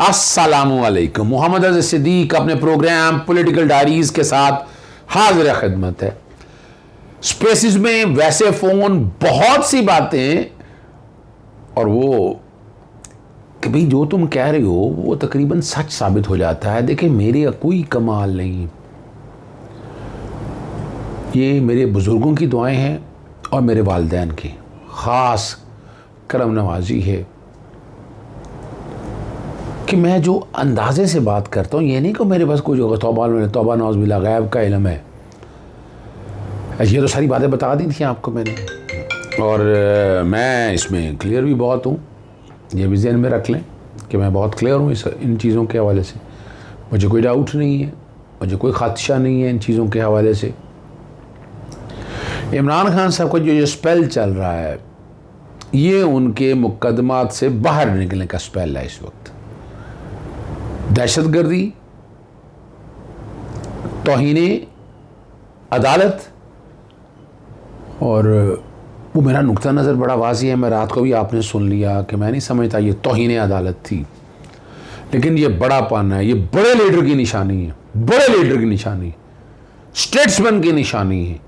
अस्सलामुअलैकुम। मोहम्मद अज़ीज़ सिद्दीक अपने programme political diaries के साथ हाजिर खिदमत है। स्पेसिस में वैसे फ़ोन बहुत सी बातें और वो कि भाई जो तुम कह रहे हो वो तकरीबन सच साबित हो जाता है। देखिए मेरे कोई कमाल नहीं, ये मेरे बुज़ुर्गों की दुआएं हैं और मेरे वालिदैन की ख़ास करम नवाजी है कि मैं जो अंदाज़े से बात करता हूँ, ये नहीं कि मेरे पास कोई जो तौबा नौज़ बिल्लाह गैब का इल्म है। ये तो सारी बातें बता दी थी आपको मैंने, और मैं इसमें क्लियर भी बहुत हूँ। ये भी ज़हन में रख लें कि मैं बहुत क्लियर हूँ इन चीज़ों के हवाले से। मुझे कोई डाउट नहीं है, मुझे कोई ख़दशा नहीं है इन चीज़ों के हवाले से। इमरान खान साहब का जो स्पेल चल रहा है, ये उनके मुकदमात से बाहर निकलने का स्पेल है। इस वक्त दहशतगर्दी, तौहीने अदालत, और वो मेरा नुक्ता नज़र बड़ा वाज़ी है। मैं रात को भी आपने सुन लिया कि मैं नहीं समझता ये तौहीने अदालत थी, लेकिन ये बड़ापन है, ये बड़े लीडर की निशानी है, बड़े लीडर की निशानी, स्टेट्समैन की निशानी है।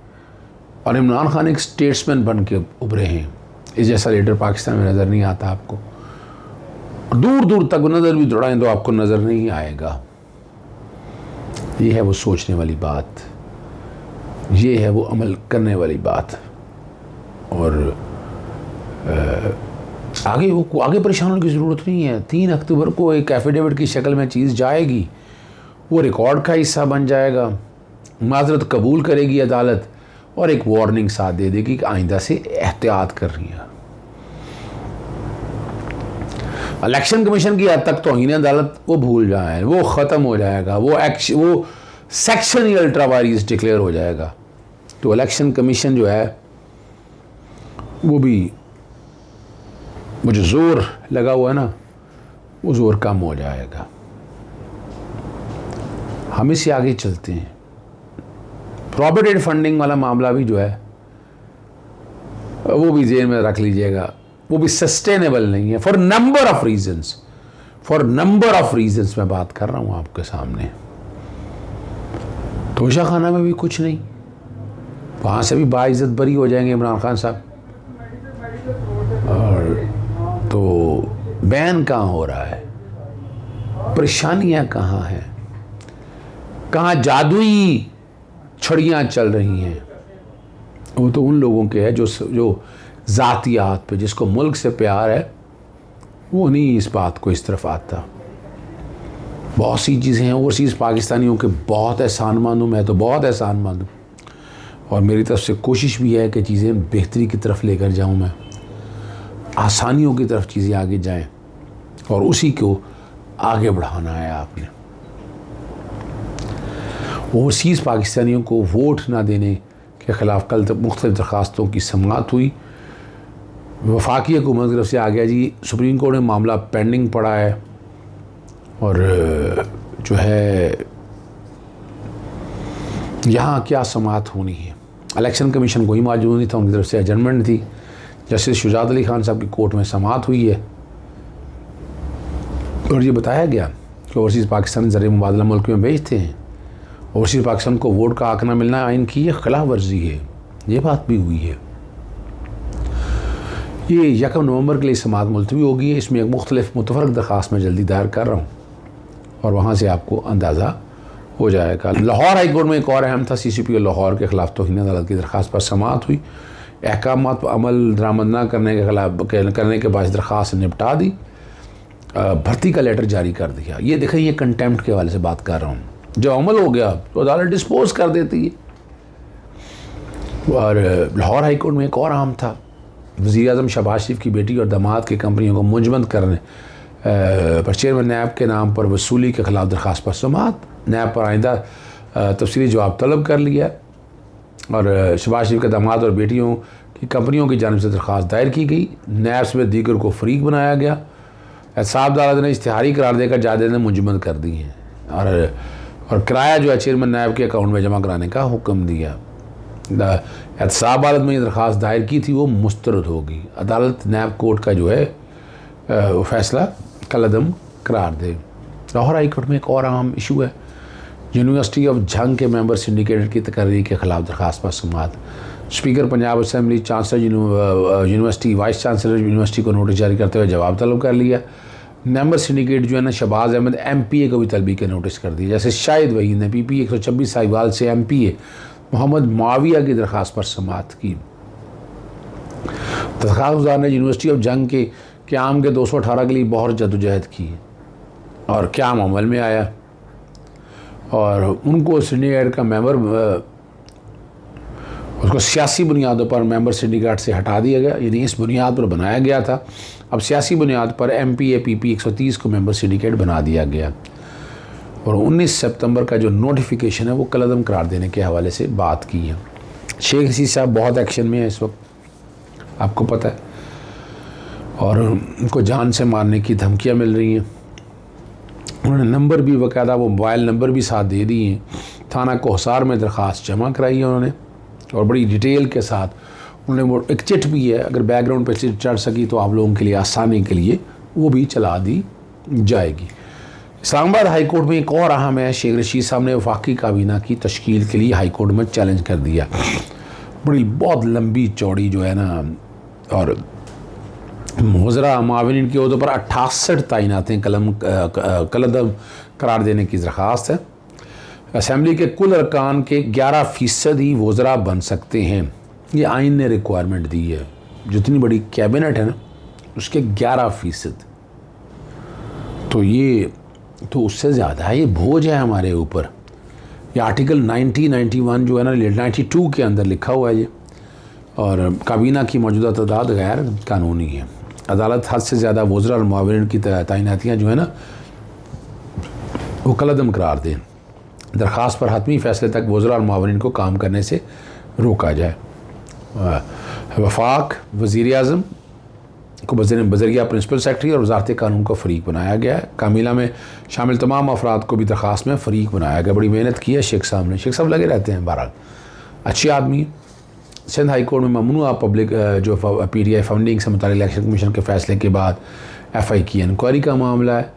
और इमरान खान एक स्टेट्समैन बन के उभरे हैं। इस जैसा लीडर पाकिस्तान में नज़र नहीं आता आपको। दूर दूर तक नज़र भी दौड़ाएं तो आपको नज़र नहीं आएगा। ये है वो सोचने वाली बात, ये है वो अमल करने वाली बात। और आगे परेशान होने की ज़रूरत नहीं है। 3 अक्टूबर को एक एफिडेविट की शक्ल में चीज़ जाएगी, वो रिकॉर्ड का हिस्सा बन जाएगा। माजरत कबूल करेगी अदालत और एक वार्निंग साथ दे देगी कि आइंदा से एहतियात कर रही है। इलेक्शन कमीशन की हद तक तौहीन अदालत वो भूल जाए, वो ख़त्म हो जाएगा, वो सेक्शन ही अल्ट्रा वायरस डिक्लेयर हो जाएगा। तो इलेक्शन कमीशन जो है वो भी, वो जो ज़ोर लगा हुआ है ना, वो ज़ोर कम हो जाएगा। हम इससे आगे चलते हैं। प्रॉपर्टी फंडिंग वाला मामला भी जो है वो भी जेल में रख लीजिएगा, वो भी सस्टेनेबल नहीं है फॉर नंबर ऑफ रीजंस मैं बात कर रहा हूँ आपके सामने। तोशा खाना में भी कुछ नहीं, वहाँ से भी बाइज्जत बरी हो जाएंगे इमरान खान साहब। और तो बैन कहाँ हो रहा है, परेशानियाँ कहाँ हैं, कहाँ जादुई छड़ियाँ चल रही हैं, वो तो उन लोगों के है जो ज़ातियात पे, जिसको मुल्क से प्यार है, वो नहीं इस बात को इस तरफ आता। बहुत सी चीज़ें हैं ओवरसीज़ पाकिस्तानियों के, बहुत एहसानमंद हूँ मैं, तो बहुत एहसानमंद हूँ, और मेरी तरफ से कोशिश भी है कि चीज़ें बेहतरी की तरफ लेकर जाऊँ मैं, आसानियों की तरफ चीज़ें आगे जाएं, और उसी को आगे बढ़ाना है आपने। ओवरसीज़ पाकिस्तानियों को वोट ना देने के ख़िलाफ़ कल तक मुख्तलिफ़ दरख्वास्तों की समाअत हुई। वफाकी हुकूमत की तरफ से आ गया जी, सुप्रीम कोर्ट में मामला पेंडिंग पड़ा है, और जो है यहाँ क्या समाअत होनी है। इलेक्शन कमीशन कोई मौजूद नहीं था, उनकी तरफ से एडजमेंट थी। जस्टिस शुजात अली खान साहब की कोर्ट में समाअत हुई है, और ये बताया गया कि ओवरसीज़ पाकिस्तानी ज़रिए मुबादला मुल्क में बेचते हैं, ओवरसीज़ पाकिस्तान को वोट का हक न मिलना आइन की ये खिलाफ वर्जी है। ये बात भी हुई है। ये 1 नवंबर के लिए समाअत मुलतवी होगी। इसमें एक मुख्तलिफ मुतफ़रक़ दरख्वास्त में जल्दी दायर कर रहा हूँ, और वहाँ से आपको अंदाज़ा हो जाएगा। लाहौर हाई कोर्ट में एक और अहम था, CCPO लाहौर के ख़िलाफ़ तौहीन अदालत की दरख्वास्त पर समाअत हुई। अहकामात पर अमल दरामद न करने के बाद दरख्वास्त निपटा दी, भर्ती का लेटर जारी कर दिया। ये देखें, ये कंटेम्प्ट के हवाले से बात कर रहा हूँ। जब अमल हो गया तो अदालत डिस्पोज कर देती है। और लाहौर हाई कोर्ट में एक और अहम था, वज़ीर आज़म शहबाज शरीफ की बेटी और दामाद की कंपनियों को मुंजमद करने पर चेयरमैन नैब के नाम पर वसूली के ख़िलाफ़ दरख्वास्त पर समाअत। नैब पर आइंदा तफसीली जवाब तलब कर लिया, और शहबाज शरीफ के दामाद और बेटियों की कंपनियों की जानिब से दरख्वास्त दायर की गई। नैब में दीगर को फरीक बनाया गया। एहतसाब अदालत ने इश्तिहारी करार देकर जायज़े ने मुंजमद कर दी हैं, और किराया जो है चेयरमैन नैब के अकाउंट में जमा कराने का हुक्म दिया। एहतसाब अदालत में ये दरख्वास्त दायर की थी, वो मुस्तरद होगी। अदालत नैब कोर्ट का जो है फैसला कल अदम करार दे। लाहौर हाई कोर्ट में एक और अहम इशू है, यूनिवर्सिटी ऑफ झंग के मेंबर सिंडिकेट की तकर्री के ख़िलाफ़ दरख्वास्त पर समाअत। Speaker Punjab assembly, chancellor university, vice chancellor university को नोटिस जारी करते हुए जवाब तलब कर लिया। मेंबर सिंडिकेट जो है ना, शहबाज अहमद MPA को भी तलबी के नोटिस कर दिया। जैसे शाहिद वहीद ने PP 126 साहिवाल से MPA मोहम्मद माविया की दरख्वास्त पर समाअत की। दरख्वास्त गुजार ने यूनिवर्सिटी ऑफ जंग के क़याम के 218 के लिए बहुत जदोजहद की और क़याम अमल में आया और उनको सिंडिकेट का मेंबर, उसको सियासी बुनियादों पर मेंबर सिंडिकेट से हटा दिया गया, यानी इस बुनियाद पर बनाया गया था। अब सियासी बुनियाद पर MPA PP 130 को मेंबर सिंडिकेट बना दिया गया और 19 सितंबर का जो नोटिफिकेशन है वो कलअदम करार देने के हवाले से बात की है। शेख रशीद साहब बहुत एक्शन में है इस वक्त, आपको पता है, और उनको जान से मारने की धमकियाँ मिल रही हैं। उन्होंने नंबर भी बाकायदा, वो मोबाइल नंबर भी साथ दे दिए हैं। थाना कोहसार में दरख्वास्त जमा कराई है उन्होंने और बड़ी डिटेल के साथ उन्होंने, वो एक चिट भी है, अगर बैकग्राउंड पे चिट चढ़ सकी तो आप लोगों के लिए आसानी के लिए वो भी चला दी जाएगी। इस्लामाबाद हाई कोर्ट में एक और अहम है, शेख रशीद साहब ने वफाकी काबीना की तश्कील के लिए हाई कोर्ट में चैलेंज कर दिया। बड़ी बहुत लंबी चौड़ी जो है ना, और मुज़रा माविन के अहदों पर 68 तैनातें कलअदम करार देने की दरख्वास्त है। असम्बली के कुल अरकान के 11% ही वज़रा बन सकते हैं, ये आइन ने रिक्वायरमेंट दी है। जितनी बड़ी कैबिनेट है ना, उसके 11%, तो ये तो उससे ज़्यादा है, ये बोझ है हमारे ऊपर। ये आर्टिकल 90, 91 जो है ना, 92 के अंदर लिखा हुआ है ये, और काबीना की मौजूदा तादाद गैर कानूनी है। अदालत हद से ज़्यादा वज़रा और मुआविन की तैनातियाँ जो है ना, वो कलअदम करार दें। दरख्वास्त पर हतमी फ़ैसले तक वज़रा और मुआविन को काम करने से रोका जाए। वफाक वज़ीर आज़म को बज़रिया प्रिंसिपल सेक्रेटरी और वज़ारत कानून को फ़रीक बनाया गया है। कामिला में शामिल तमाम अफराद को भी दरख्वास्त में फ़रीक बनाया गया। बड़ी मेहनत की है शेख साहब ने, शेख साहब लगे रहते हैं, बहरहाल अच्छे आदमी हैं। सिंध हाई कोर्ट में ममनुआ पब्लिक जो PTI फंडिंग से मुताल्लिक़ इलेक्शन कमीशन के फ़ैसले के बाद FI की इंक्वायरी का मामला है।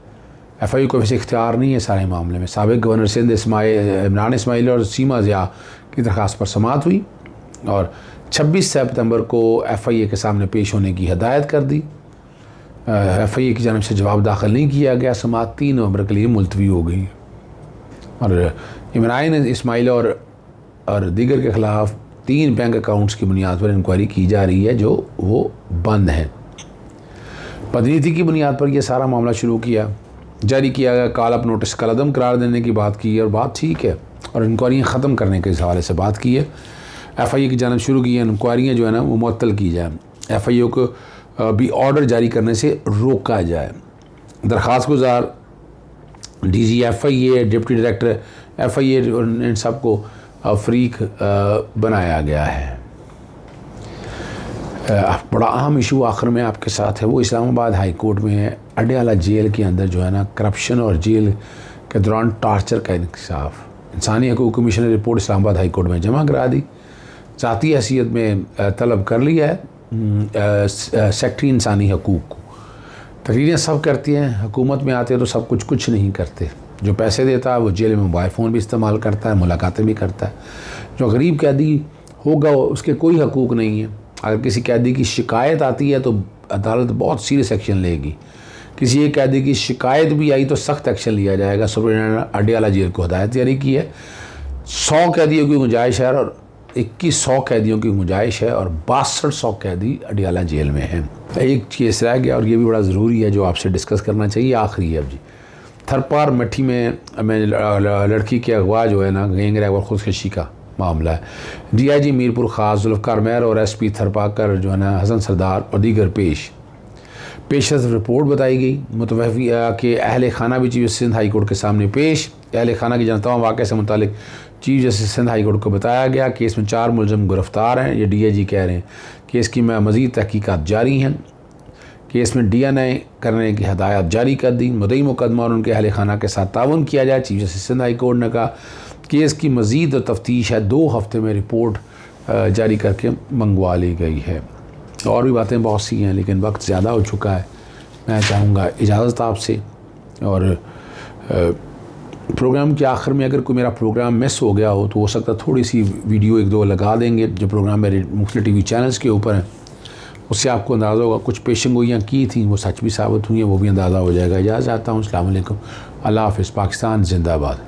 FI को वैसे इख्तियार नहीं है सारे मामले में। साबिक़ गवर्नर सिंध इमरान इस्माइल और सीमा ज़िया की दरख्वास्त पर समाअत हुई और 26 सितंबर को FIA के सामने पेश होने की हदायत कर दी। FIA की जानिब से जवाब दाखिल नहीं किया गया। समाअत 3 नवंबर के लिए मुलतवी हो गई और इमरान इस्माइल और दीगर के ख़िलाफ़ 3 बैंक अकाउंट्स की बुनियाद पर इंक्वायरी की जा रही है जो वो बंद हैं। बदनीति की बुनियाद पर यह सारा मामला शुरू किया, जारी किया गया कॉल अप नोटिस कलअदम करार देने की बात की है और बात ठीक है, और इंक्वायरियाँ ख़त्म करने के हवाले से बात की है। FIA की जानिब शुरू की है, इंक्वायरियाँ जो है ना वो मुअत्तल की जाए, FIA को भी ऑर्डर जारी करने से रोका जाए। दरख्वास्त गुजार DG FIA, deputy director FIA इन सब को फ़रीक बनाया गया है। बड़ा अहम इशू आखिर में आपके साथ है, वो इस्लामाबाद हाई कोर्ट में है। अडयाला जेल के अंदर जो है ना, करप्शन और जेल के दौरान टार्चर का इंकशाफ। इंसानी हकूक़ कमीशन ने रिपोर्ट इस्लामाबाद हाई कोर्ट में जमा करा दी, ज़ाती हैसियत में तलब कर लिया है सेक्रेटरी इंसानी हकूक़ को। तकरीरें सब करती हैं, हुकूमत में आते हैं तो सब कुछ नहीं करते। जो पैसे देता है वो जेल में मोबाइल फ़ोन भी इस्तेमाल करता है, मुलाकातें भी करता है। जो गरीब कैदी होगा उसके कोई हकूक़ नहीं है। अगर किसी कैदी की शिकायत आती है तो अदालत बहुत सीरियस एक्शन लेगी। किसी एक कैदी की शिकायत भी आई तो सख्त एक्शन लिया जाएगा। सुप्रीटेंडेंट अडयाला जेल को हदायत जारी की है। 100 कैदियों की गुंजाइश है और 2100 कैदियों की गुंजाइश है और 6200 कैदी अडयाला जेल में हैं। एक केस रह गया और ये भी बड़ा ज़रूरी है जो आपसे डिस्कस करना चाहिए, आखिरी है अब जी। थरपार मट्ठी में लड़की के अगवा जो है ना, गैंग रैप और खुदकशी का मामला है। DIG मीरपुर ख़ास जुल्फ़कार मेहर और SP थरपाकर जो है ना, हसन सरदार और दीगर पेशरफ रिपोर्ट बताई गई। मुतवफ़्फ़ी के अहल खाना भी chief justice Sindh high court के सामने पेश। अहल खाना की जनता वाक़े से मुतालिक chief justice Sindh high court को बताया गया। केस में 4 मुलज़िम गिरफ़्तार हैं, ये DIG कह रहे हैं। केस की मज़ीद तहक़ीक़ात जारी हैं। केस में DNA करने की हदायत जारी कर दी। मुद्दई मुकदमा और उनके अहल खाना के साथ ताउन किया जाए। Chief justice Sindh high court ने कहा केस की मज़ीद तफ्तीश है, 2 हफ़्ते में रिपोर्ट जारी करके मंगवा ली गई है। और भी बातें बहुत सी हैं लेकिन वक्त ज़्यादा हो चुका है। मैं चाहूँगा इजाज़त आपसे। और प्रोग्राम के आखिर में अगर कोई मेरा प्रोग्राम मिस हो गया हो तो हो सकता है थोड़ी सी वीडियो एक दो लगा देंगे जो प्रोग्राम मेरे मुख्तलिफ टीवी चैनल्स के ऊपर हैं, उससे आपको अंदाज़ा होगा कुछ पेशेंगोइयाँ की थी वो सच भी साबित हुई हैं, वो भी अंदाज़ा हो जाएगा। इजाज़त चाहता हूँ। अस्सलाम वालेकुम, अल्लाह हाफ़िज़। पाकिस्तान जिंदाबाद।